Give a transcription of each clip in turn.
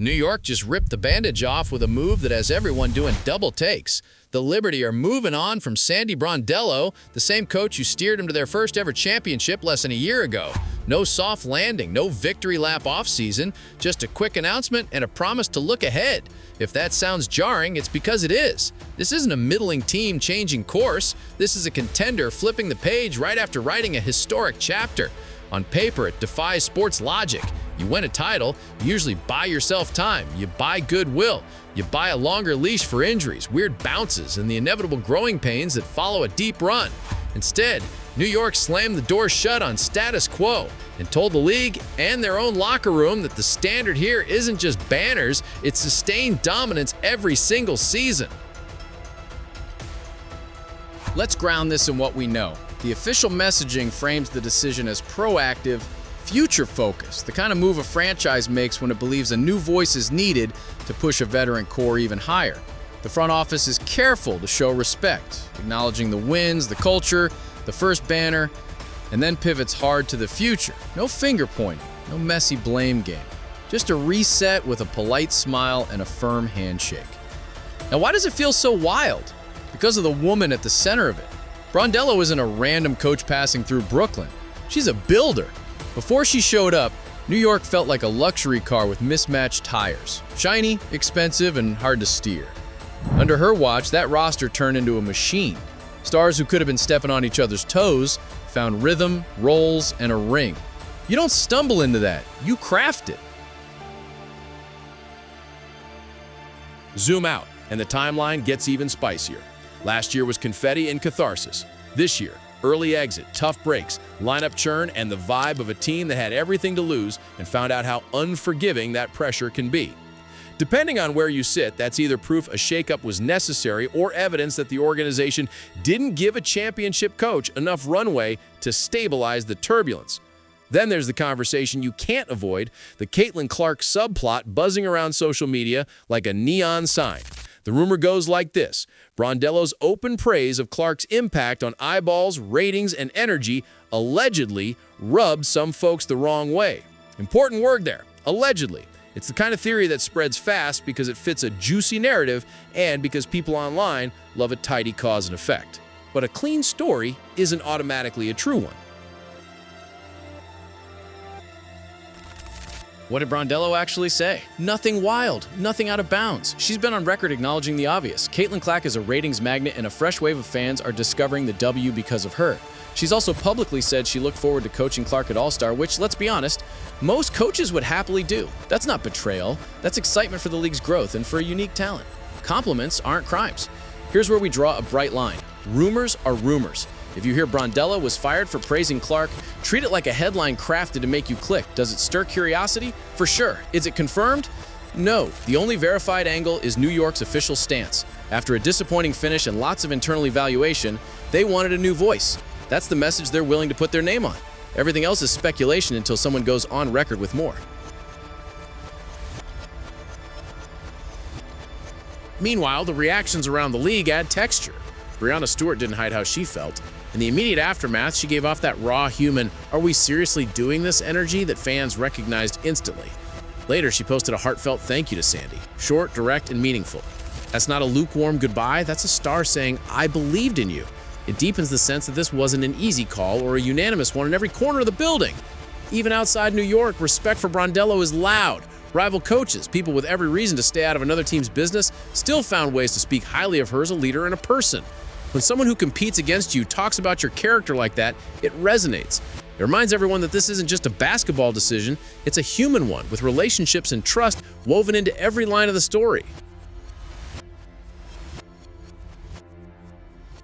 New York just ripped the bandage off with a move that has everyone doing double takes. The Liberty are moving on from Sandy Brondello, the same coach who steered them to their first ever championship less than a year ago. No soft landing, no victory lap offseason, just a quick announcement and a promise to look ahead. If that sounds jarring, it's because it is. This isn't a middling team changing course. This is a contender flipping the page right after writing a historic chapter. On paper, it defies sports logic. You win a title, you usually buy yourself time, you buy goodwill, you buy a longer leash for injuries, weird bounces, and the inevitable growing pains that follow a deep run. Instead, New York slammed the door shut on status quo and told the league and their own locker room that the standard here isn't just banners, it's sustained dominance every single season. Let's ground this in what we know. The official messaging frames the decision as proactive, future-focused, the kind of move a franchise makes when it believes a new voice is needed to push a veteran core even higher. The front office is careful to show respect, acknowledging the wins, the culture, the first banner, and then pivots hard to the future. No finger-pointing, no messy blame game. Just a reset with a polite smile and a firm handshake. Now, why does it feel so wild? Because of the woman at the center of it. Brondello isn't a random coach passing through Brooklyn. She's a builder. Before she showed up, New York felt like a luxury car with mismatched tires. Shiny, expensive, and hard to steer. Under her watch, that roster turned into a machine. Stars who could have been stepping on each other's toes found rhythm, roles, and a ring. You don't stumble into that, you craft it. Zoom out, and the timeline gets even spicier. Last year was confetti and catharsis. This year, early exit, tough breaks, lineup churn, and the vibe of a team that had everything to lose and found out how unforgiving that pressure can be. Depending on where you sit, that's either proof a shakeup was necessary or evidence that the organization didn't give a championship coach enough runway to stabilize the turbulence. Then there's the conversation you can't avoid, the Caitlin Clark subplot buzzing around social media like a neon sign. The rumor goes like this: Brondello's open praise of Clark's impact on eyeballs, ratings, and energy allegedly rubbed some folks the wrong way. Important word there, allegedly. It's the kind of theory that spreads fast because it fits a juicy narrative and because people online love a tidy cause and effect. But a clean story isn't automatically a true one. What did Brondello actually say? Nothing wild, nothing out of bounds. She's been on record acknowledging the obvious. Caitlin Clark is a ratings magnet and a fresh wave of fans are discovering the W because of her. She's also publicly said she looked forward to coaching Clark at All-Star, which, let's be honest, most coaches would happily do. That's not betrayal. That's excitement for the league's growth and for a unique talent. Compliments aren't crimes. Here's where we draw a bright line. Rumors are rumors. If you hear Brondello was fired for praising Clark, treat it like a headline crafted to make you click. Does it stir curiosity? For sure. Is it confirmed? No. The only verified angle is New York's official stance. After a disappointing finish and lots of internal evaluation, they wanted a new voice. That's the message they're willing to put their name on. Everything else is speculation until someone goes on record with more. Meanwhile, the reactions around the league add texture. Breanna Stewart didn't hide how she felt. In the immediate aftermath, she gave off that raw human, "Are we seriously doing this?" energy that fans recognized instantly. Later, she posted a heartfelt thank you to Sandy. Short, direct, and meaningful. That's not a lukewarm goodbye, that's a star saying, "I believed in you." It deepens the sense that this wasn't an easy call or a unanimous one in every corner of the building. Even outside New York, respect for Brondello is loud. Rival coaches, people with every reason to stay out of another team's business, still found ways to speak highly of her as a leader and a person. When someone who competes against you talks about your character like that, it resonates. It reminds everyone that this isn't just a basketball decision, it's a human one with relationships and trust woven into every line of the story.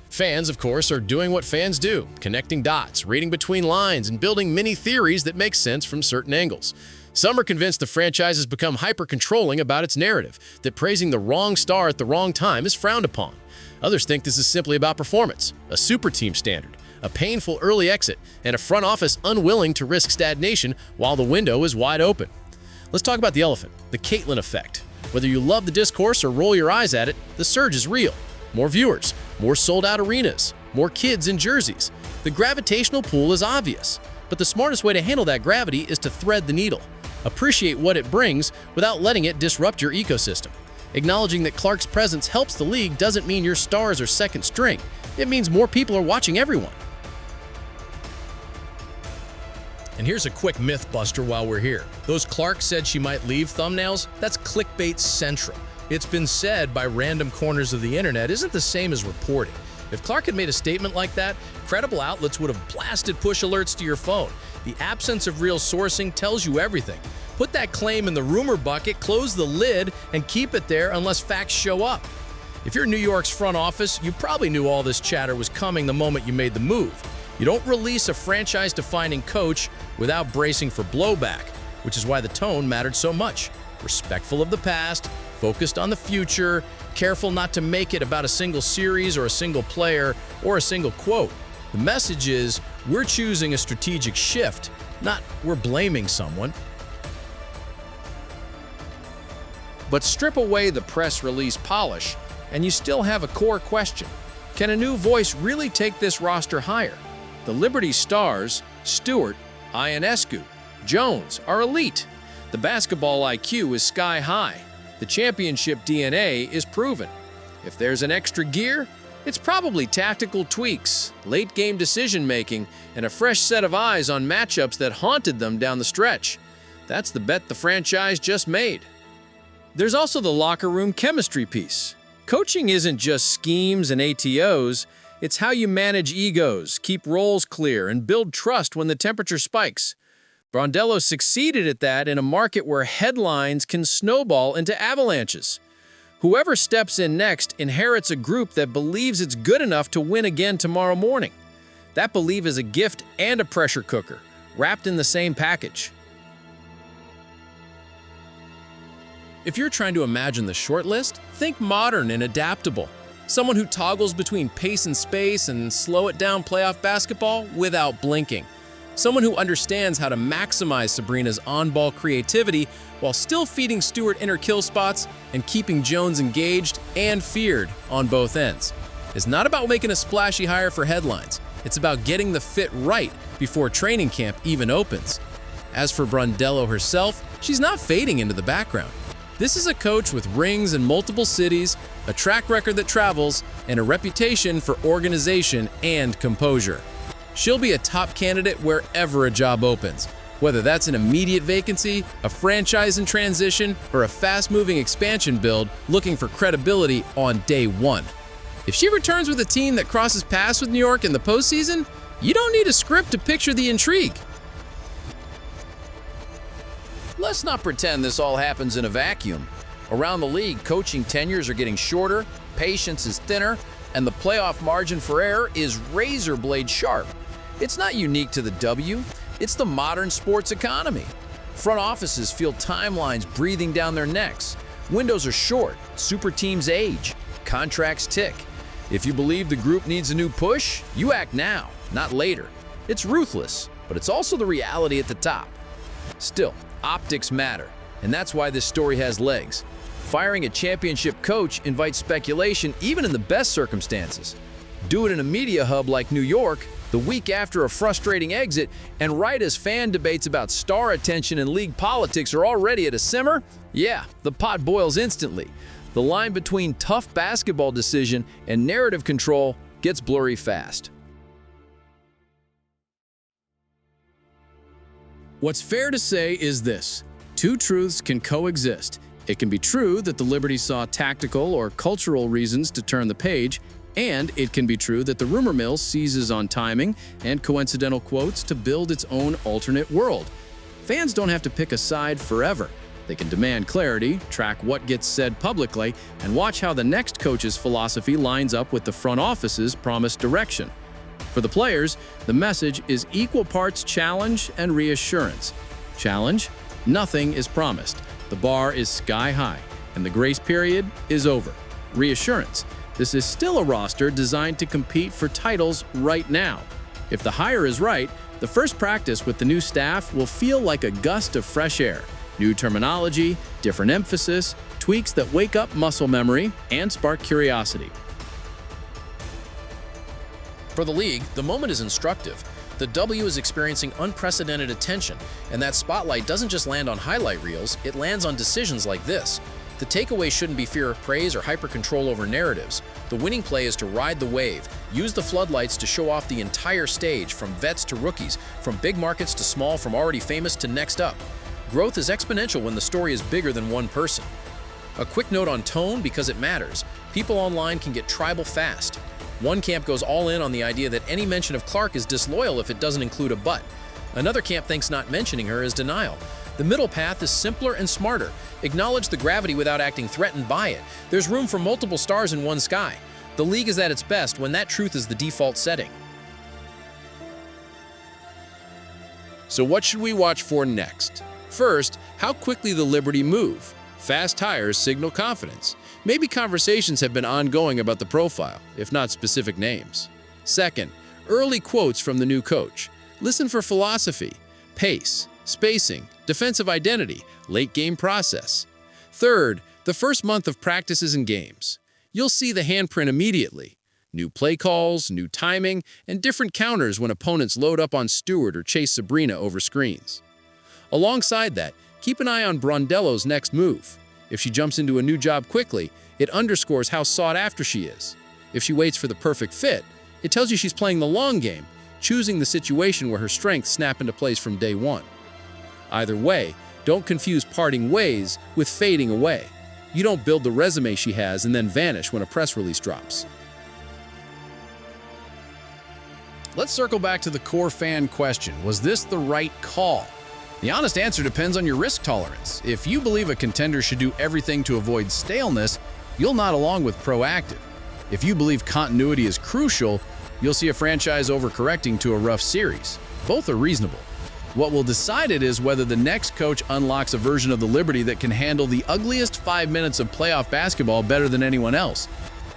Fans, of course, are doing what fans do, connecting dots, reading between lines, and building mini theories that make sense from certain angles. Some are convinced the franchise has become hyper-controlling about its narrative, that praising the wrong star at the wrong time is frowned upon. Others think this is simply about performance, a super team standard, a painful early exit, and a front office unwilling to risk stagnation while the window is wide open. Let's talk about the elephant, the Caitlin effect. Whether you love the discourse or roll your eyes at it, the surge is real. More viewers, more sold-out arenas, more kids in jerseys. The gravitational pull is obvious, but the smartest way to handle that gravity is to thread the needle. Appreciate what it brings without letting it disrupt your ecosystem. Acknowledging that Clark's presence helps the league doesn't mean your stars are second string. It means more people are watching everyone. And here's a quick myth buster while we're here. Those Clark said she might leave thumbnails, that's clickbait central. It's been said by random corners of the internet isn't the same as reporting. If Clark had made a statement like that, credible outlets would have blasted push alerts to your phone. The absence of real sourcing tells you everything. Put that claim in the rumor bucket, close the lid, and keep it there unless facts show up. If you're New York's front office, you probably knew all this chatter was coming the moment you made the move. You don't release a franchise-defining coach without bracing for blowback, which is why the tone mattered so much. Respectful of the past, focused on the future, careful not to make it about a single series or a single player or a single quote. The message is, we're choosing a strategic shift, not we're blaming someone. But strip away the press release polish, and you still have a core question. Can a new voice really take this roster higher? The Liberty stars, Stewart, Ionescu, Jones, are elite. The basketball IQ is sky high. The championship DNA is proven. If there's an extra gear, it's probably tactical tweaks, late-game decision-making, and a fresh set of eyes on matchups that haunted them down the stretch. That's the bet the franchise just made. There's also the locker room chemistry piece. Coaching isn't just schemes and ATOs, it's how you manage egos, keep roles clear, and build trust when the temperature spikes. Brondello succeeded at that in a market where headlines can snowball into avalanches. Whoever steps in next inherits a group that believes it's good enough to win again tomorrow morning. That belief is a gift and a pressure cooker, wrapped in the same package. If you're trying to imagine the short list, think modern and adaptable. Someone who toggles between pace and space and slow it down playoff basketball without blinking. Someone who understands how to maximize Sabrina's on-ball creativity while still feeding Stewart inner kill spots and keeping Jones engaged and feared on both ends. It's not about making a splashy hire for headlines. It's about getting the fit right before training camp even opens. As for Brondello herself, she's not fading into the background. This is a coach with rings in multiple cities, a track record that travels, and a reputation for organization and composure. She'll be a top candidate wherever a job opens, whether that's an immediate vacancy, a franchise in transition, or a fast-moving expansion build looking for credibility on day one. If she returns with a team that crosses paths with New York in the postseason, you don't need a script to picture the intrigue. Let's not pretend this all happens in a vacuum. Around the league, coaching tenures are getting shorter, patience is thinner, and the playoff margin for error is razor blade sharp. It's not unique to the W, it's the modern sports economy. Front offices feel timelines breathing down their necks. Windows are short, super teams age, contracts tick. If you believe the group needs a new push, you act now, not later. It's ruthless, but it's also the reality at the top. Still, optics matter, and that's why this story has legs. Firing a championship coach invites speculation even in the best circumstances. Do it in a media hub like New York, the week after a frustrating exit, and right as fan debates about star attention and league politics are already at a simmer, yeah, the pot boils instantly. The line between tough basketball decision and narrative control gets blurry fast. What's fair to say is this: two truths can coexist. It can be true that the Liberty saw tactical or cultural reasons to turn the page, and it can be true that the rumor mill seizes on timing and coincidental quotes to build its own alternate world. Fans don't have to pick a side forever. They can demand clarity, track what gets said publicly, and watch how the next coach's philosophy lines up with the front office's promised direction. For the players, the message is equal parts challenge and reassurance. Challenge: nothing is promised. The bar is sky high, and the grace period is over. Reassurance: this is still a roster designed to compete for titles right now. If the hire is right, the first practice with the new staff will feel like a gust of fresh air. New terminology, different emphasis, tweaks that wake up muscle memory and spark curiosity. For the league, the moment is instructive. The W is experiencing unprecedented attention, and that spotlight doesn't just land on highlight reels, it lands on decisions like this. The takeaway shouldn't be fear of praise or hyper-control over narratives. The winning play is to ride the wave, use the floodlights to show off the entire stage, from vets to rookies, from big markets to small, from already famous to next up. Growth is exponential when the story is bigger than one person. A quick note on tone, because it matters. People online can get tribal fast. One camp goes all in on the idea that any mention of Clark is disloyal if it doesn't include a but. Another camp thinks not mentioning her is denial. The middle path is simpler and smarter. Acknowledge the gravity without acting threatened by it. There's room for multiple stars in one sky. The league is at its best when that truth is the default setting. So what should we watch for next? First, how quickly the Liberty move. Fast hires signal confidence. Maybe conversations have been ongoing about the profile, if not specific names. Second, early quotes from the new coach. Listen for philosophy, pace, spacing, defensive identity, late game process. Third, the first month of practices and games. You'll see the handprint immediately. New play calls, new timing, and different counters when opponents load up on Stewart or chase Sabrina over screens. Alongside that, keep an eye on Brondello's next move. If she jumps into a new job quickly, it underscores how sought after she is. If she waits for the perfect fit, it tells you she's playing the long game, choosing the situation where her strengths snap into place from day one. Either way, don't confuse parting ways with fading away. You don't build the resume she has and then vanish when a press release drops. Let's circle back to the core fan question. Was this the right call? The honest answer depends on your risk tolerance. If you believe a contender should do everything to avoid staleness, you'll nod along with proactive. If you believe continuity is crucial, you'll see a franchise overcorrecting to a rough series. Both are reasonable. What will decide it is whether the next coach unlocks a version of the Liberty that can handle the ugliest 5 minutes of playoff basketball better than anyone else.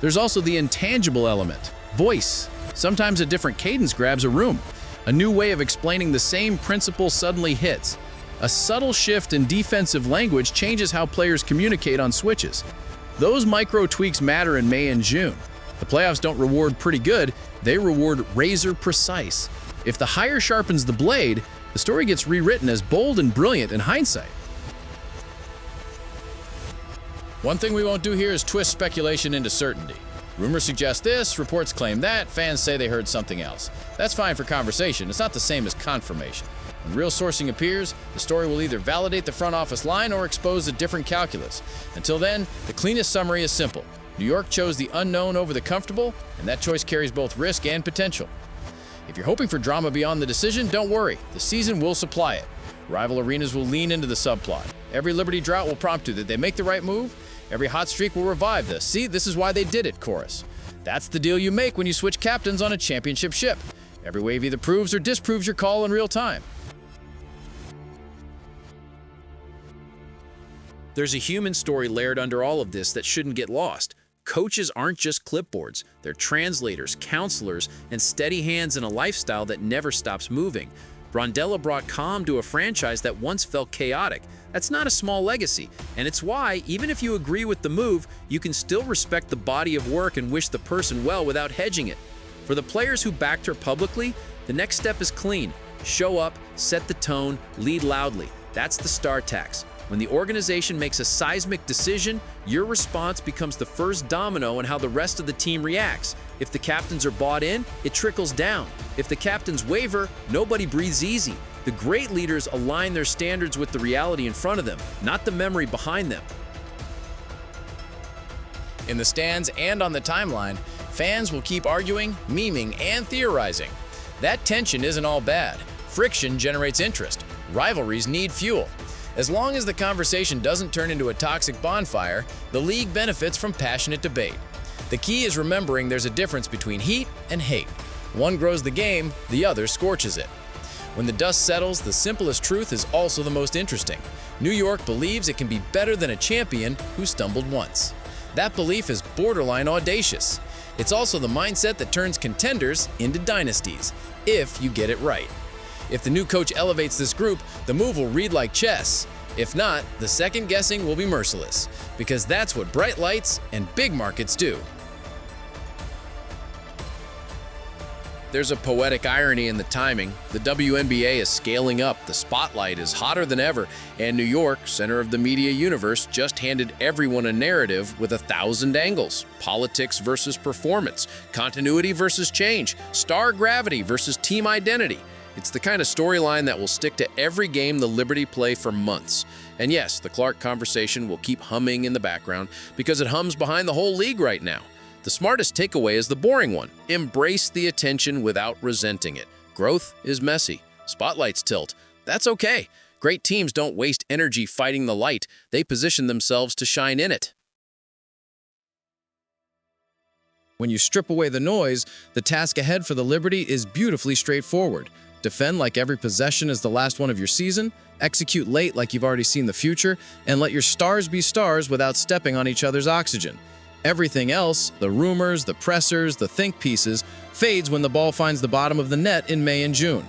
There's also the intangible element, voice. Sometimes a different cadence grabs a room. A new way of explaining the same principle suddenly hits. A subtle shift in defensive language changes how players communicate on switches. Those micro tweaks matter in May and June. The playoffs don't reward pretty good, they reward razor precise. If the hire sharpens the blade, the story gets rewritten as bold and brilliant in hindsight. One thing we won't do here is twist speculation into certainty. Rumors suggest this, reports claim that, fans say they heard something else. That's fine for conversation, it's not the same as confirmation. When real sourcing appears, the story will either validate the front office line or expose a different calculus. Until then, the cleanest summary is simple. New York chose the unknown over the comfortable, and that choice carries both risk and potential. If you're hoping for drama beyond the decision, don't worry. The season will supply it. Rival arenas will lean into the subplot. Every Liberty drought will prompt you. Did they make the right move? Every hot streak will revive the "see, this is why they did it" chorus. That's the deal you make when you switch captains on a championship ship. Every wave either proves or disproves your call in real time. There's a human story layered under all of this that shouldn't get lost. Coaches aren't just clipboards. They're translators, counselors, and steady hands in a lifestyle that never stops moving. Brondello brought calm to a franchise that once felt chaotic. That's not a small legacy, and it's why, even if you agree with the move, you can still respect the body of work and wish the person well without hedging it. For the players who backed her publicly, the next step is clean. Show up, set the tone, lead loudly. That's the star tax. When the organization makes a seismic decision, your response becomes the first domino in how the rest of the team reacts. If the captains are bought in, it trickles down. If the captains waver, nobody breathes easy. The great leaders align their standards with the reality in front of them, not the memory behind them. In the stands and on the timeline, fans will keep arguing, memeing, and theorizing. That tension isn't all bad. Friction generates interest. Rivalries need fuel. As long as the conversation doesn't turn into a toxic bonfire, the league benefits from passionate debate. The key is remembering there's a difference between heat and hate. One grows the game, the other scorches it. When the dust settles, the simplest truth is also the most interesting. New York believes it can be better than a champion who stumbled once. That belief is borderline audacious. It's also the mindset that turns contenders into dynasties, if you get it right. If the new coach elevates this group, the move will read like chess. If not, the second guessing will be merciless, because that's what bright lights and big markets do. There's a poetic irony in the timing. The WNBA is scaling up, the spotlight is hotter than ever, and New York, center of the media universe, just handed everyone a narrative with 1,000 angles. Politics versus performance, continuity versus change, star gravity versus team identity. It's the kind of storyline that will stick to every game the Liberty play for months. And yes, the Clark conversation will keep humming in the background because it hums behind the whole league right now. The smartest takeaway is the boring one. Embrace the attention without resenting it. Growth is messy. Spotlights tilt. That's okay. Great teams don't waste energy fighting the light. They position themselves to shine in it. When you strip away the noise, the task ahead for the Liberty is beautifully straightforward. Defend like every possession is the last one of your season, execute late like you've already seen the future, and let your stars be stars without stepping on each other's oxygen. Everything else, the rumors, the pressers, the think pieces, fades when the ball finds the bottom of the net in May and June.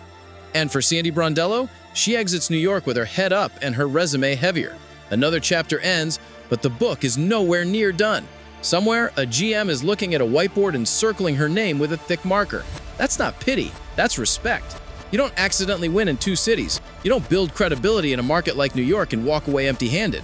And for Sandy Brondello, she exits New York with her head up and her resume heavier. Another chapter ends, but the book is nowhere near done. Somewhere, a GM is looking at a whiteboard and circling her name with a thick marker. That's not pity, that's respect. You don't accidentally win in 2 cities. You don't build credibility in a market like New York and walk away empty-handed.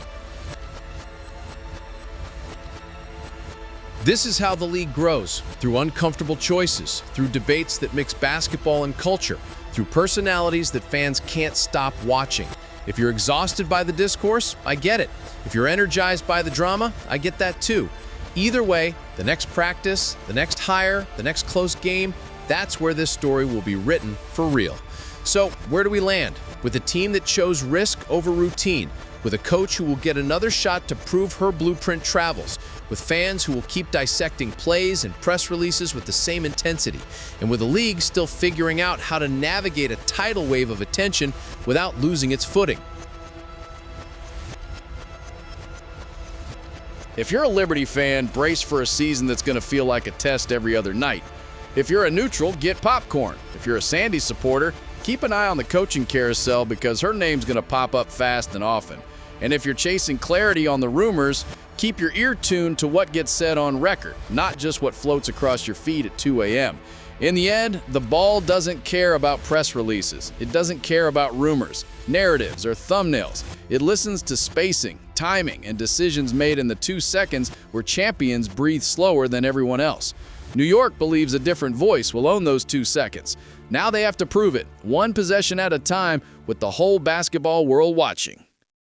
This is how the league grows, through uncomfortable choices, through debates that mix basketball and culture, through personalities that fans can't stop watching. If you're exhausted by the discourse, I get it. If you're energized by the drama, I get that too. Either way, the next practice, the next hire, the next close game, that's where this story will be written for real. So, where do we land? With a team that chose risk over routine, with a coach who will get another shot to prove her blueprint travels, with fans who will keep dissecting plays and press releases with the same intensity, and with a league still figuring out how to navigate a tidal wave of attention without losing its footing. If you're a Liberty fan, brace for a season that's going to feel like a test every other night. If you're a neutral, get popcorn. If you're a Sandy supporter, keep an eye on the coaching carousel because her name's going to pop up fast and often. And if you're chasing clarity on the rumors, keep your ear tuned to what gets said on record, not just what floats across your feed at 2 a.m. In the end, the ball doesn't care about press releases. It doesn't care about rumors, narratives, or thumbnails. It listens to spacing, timing, and decisions made in the 2 seconds where champions breathe slower than everyone else. New York believes a different voice will own those 2 seconds. Now they have to prove it, one possession at a time, with the whole basketball world watching.